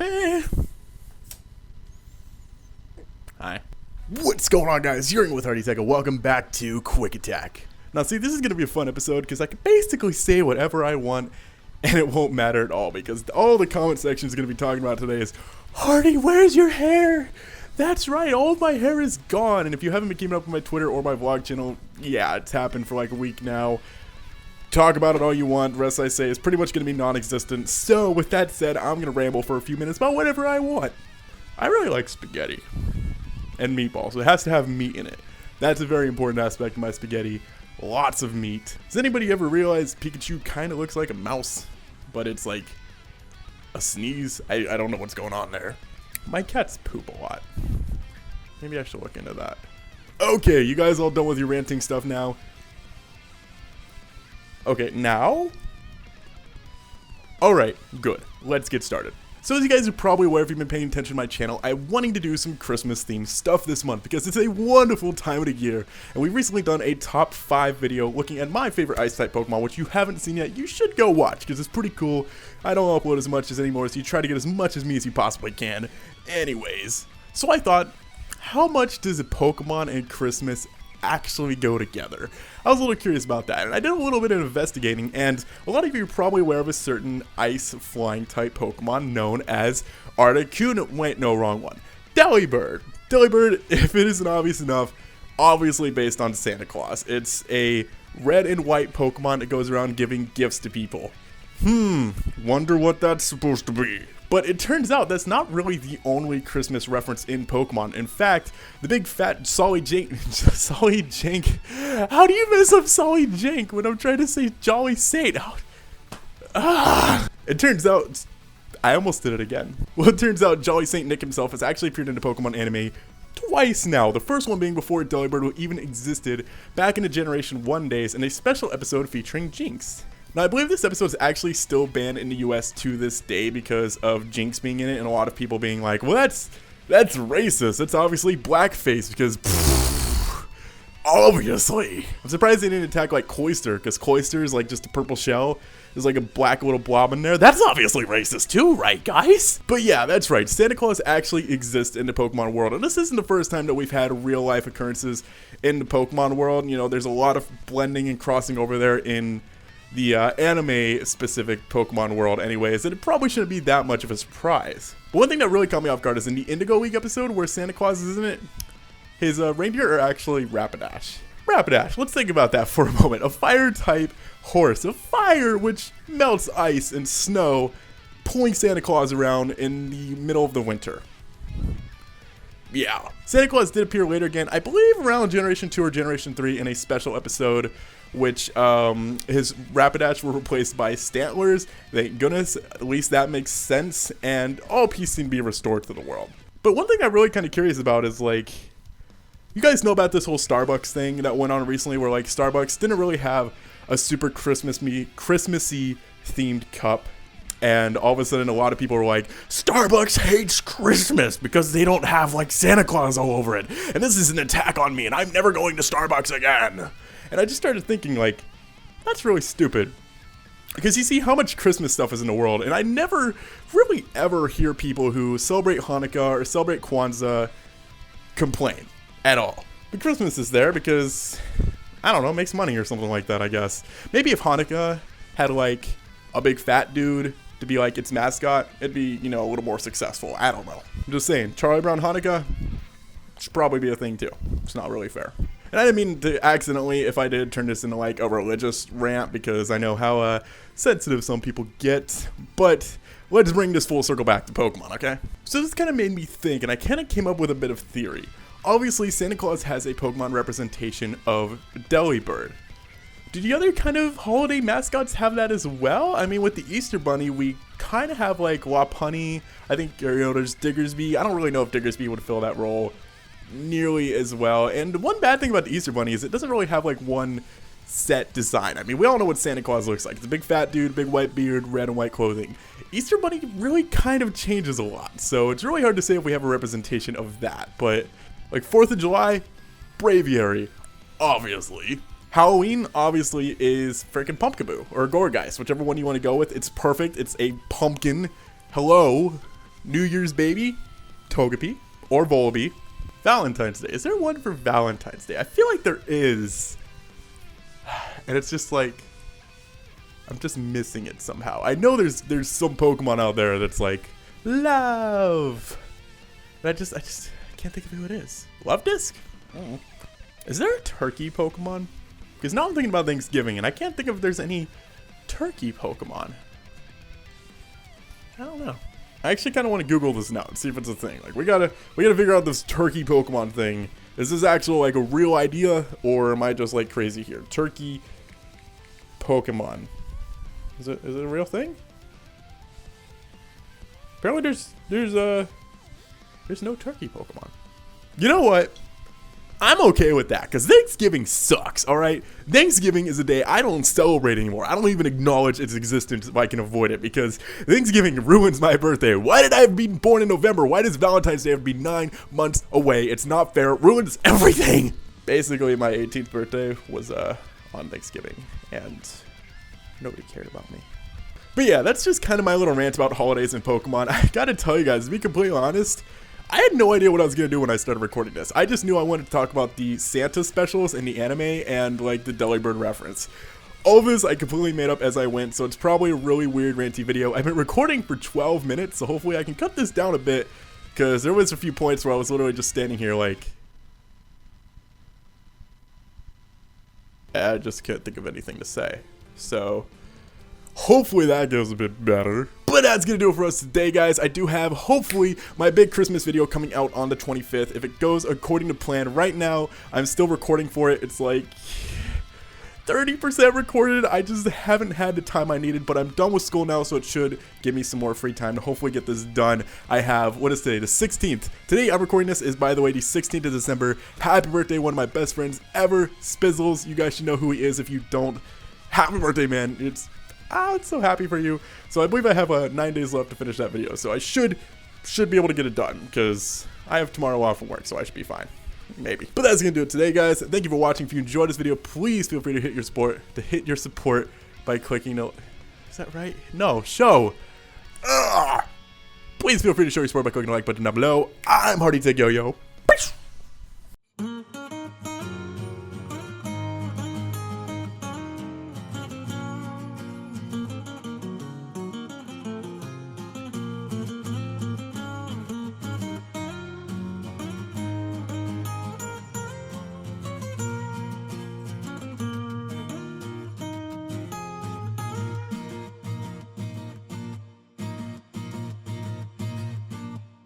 Hey. Hi. What's going on, guys? You're in with Hardy Tech, and welcome back to Quick Attack. Now, see, this is going to be a fun episode because I can basically say whatever I want, and it won't matter at all because all the comment section is going to be talking about today is, Hardy, where's your hair? That's right, all of my hair is gone. And if you haven't been keeping up with my Twitter or my vlog channel, yeah, it's happened for like a week now. Talk about it all you want. The rest I say is pretty much going to be non-existent. So with that said, I'm going to ramble for a few minutes about whatever I want. I really like spaghetti and meatballs. It has to have meat in it. That's a very important aspect of my spaghetti. Lots of meat. Does anybody ever realize Pikachu kind of looks like a mouse, but it's like a sneeze? I don't know what's going on there. My cats poop a lot. Maybe I should look into that. Okay, you guys all done with your ranting stuff now? Okay, now? Alright, good. Let's get started. So as you guys are probably aware if you've been paying attention to my channel, I'm wanting to do some Christmas themed stuff this month because it's a wonderful time of the year. And we've recently done a top 5 video looking at my favorite ice type Pokemon, which you haven't seen yet. You should go watch because it's pretty cool. I don't upload as much as anymore, so you try to get as much as me as you possibly can. Anyways, so I thought, how much does a Pokemon and Christmas actually go together? I was a little curious about that, and I did a little bit of investigating, and a lot of you are probably aware of a certain ice flying type Pokemon known as Articuno. Wait, no, wrong one. Delibird. Delibird, if it isn't obvious enough, obviously based on Santa Claus. It's a red and white Pokemon that goes around giving gifts to people. Wonder what that's supposed to be. But it turns out that's not really the only Christmas reference in Pokemon. In fact, the big fat Solly Jank, how do you mess up Solly Jank when I'm trying to say Jolly Saint? It turns out, I almost did it again. Well, it turns out Jolly Saint Nick himself has actually appeared in the Pokemon anime twice now. The first one being before Delibird even existed, back in the Generation 1 days, in a special episode featuring Jinx. Now, I believe this episode is actually still banned in the US to this day because of Jinx being in it and a lot of people being like, well, that's racist. That's obviously blackface because, obviously. I'm surprised they didn't attack like Cloyster because Cloyster is like just a purple shell. There's like a black little blob in there. That's obviously racist too, right, guys? But yeah, that's right. Santa Claus actually exists in the Pokemon world. And this isn't the first time that we've had real life occurrences in the Pokemon world. You know, there's a lot of blending and crossing over there in the anime-specific Pokemon world anyways, and it probably shouldn't be that much of a surprise. But one thing that really caught me off guard is in the Indigo League episode where Santa Claus is in it, his reindeer are actually Rapidash. Rapidash, let's think about that for a moment. A fire-type horse, a fire which melts ice and snow, pulling Santa Claus around in the middle of the winter. Yeah. Santa Claus did appear later again, I believe around Generation 2 or Generation 3 in a special episode, which his Rapidash were replaced by Stantlers. Thank goodness, at least that makes sense, and all peace seemed to be restored to the world. But one thing I'm really kind of curious about is, like, you guys know about this whole Starbucks thing that went on recently where, like, Starbucks didn't really have a super Christmassy themed cup. And all of a sudden, a lot of people were like, Starbucks hates Christmas because they don't have, like, Santa Claus all over it. And this is an attack on me, and I'm never going to Starbucks again. And I just started thinking, like, that's really stupid. Because you see how much Christmas stuff is in the world, and I never really ever hear people who celebrate Hanukkah or celebrate Kwanzaa complain at all. But Christmas is there because, I don't know, it makes money or something like that, I guess. Maybe if Hanukkah had, like, a big fat dude to be like its mascot, it'd be, you know, a little more successful. I don't know. I'm just saying, Charlie Brown Hanukkah should probably be a thing too. It's not really fair. And I didn't mean to accidentally, if I did, turn this into like a religious rant because I know how sensitive some people get. But let's bring this full circle back to Pokemon, okay? So this kind of made me think, and I kind of came up with a bit of theory. Obviously, Santa Claus has a Pokemon representation of Delibird. Do the other kind of holiday mascots have that as well? I mean, with the Easter Bunny, we kind of have like Lopunny. I think, or, you know, there's Diggersby. I don't really know if Diggersby would fill that role nearly as well. And one bad thing about the Easter Bunny is it doesn't really have like one set design. I mean, we all know what Santa Claus looks like. It's a big fat dude, big white beard, red and white clothing. Easter Bunny really kind of changes a lot. So it's really hard to say if we have a representation of that. But like 4th of July, Braviary, obviously. Halloween, obviously, is freaking Pumpkaboo, or Gourgeist, whichever one you want to go with. It's perfect. It's a pumpkin. Hello. New Year's baby, Togepi, or Volby. Valentine's Day. Is there one for Valentine's Day? I feel like there is. And it's just like, I'm just missing it somehow. I know there's some Pokemon out there that's like, love. But I just can't think of who it is. Love Disc? Is there a turkey Pokemon? Because now I'm thinking about Thanksgiving, and I can't think if there's any turkey Pokemon. I don't know. I actually kind of want to Google this now and see if it's a thing. Like we gotta figure out this turkey Pokemon thing. Is this actual like a real idea, or am I just like crazy here? Turkey Pokemon. Is it a real thing? Apparently there's no turkey Pokemon. You know what? I'm okay with that, because Thanksgiving sucks, alright? Thanksgiving is a day I don't celebrate anymore. I don't even acknowledge its existence if I can avoid it, because Thanksgiving ruins my birthday. Why did I have been born in November? Why does Valentine's Day have to be 9 months away? It's not fair. It ruins everything. Basically, my 18th birthday was on Thanksgiving, and nobody cared about me. But yeah, that's just kind of my little rant about holidays and Pokemon. I gotta tell you guys, to be completely honest, I had no idea what I was going to do when I started recording this. I just knew I wanted to talk about the Santa specials in the anime and like the Delibird reference. All of this I completely made up as I went, so it's probably a really weird ranty video. I've been recording for 12 minutes, so hopefully I can cut this down a bit, because there was a few points where I was literally just standing here like, I just can't think of anything to say. So hopefully that goes a bit better. But that's gonna do it for us today, guys. I do have, hopefully, my big Christmas video coming out on the 25th. If it goes according to plan, right now, I'm still recording for it. It's like 30% recorded. I just haven't had the time I needed, but I'm done with school now, so it should give me some more free time to hopefully get this done. I have, what is today? The 16th. Today I'm recording this is, by the way, the 16th of December. Happy birthday, one of my best friends ever, Spizzles. You guys should know who he is if you don't. Happy birthday, man. I'm so happy for you. So I believe I have 9 days left to finish that video. So I should be able to get it done, because I have tomorrow off from work, so I should be fine. Maybe. But that's gonna do it today, guys. Thank you for watching. If you enjoyed this video, please feel free to hit your support by clicking no. Is that right? No, show. Ugh. Please feel free to show your support by clicking the like button down below. I'm Hardy Tech Yo-Yo.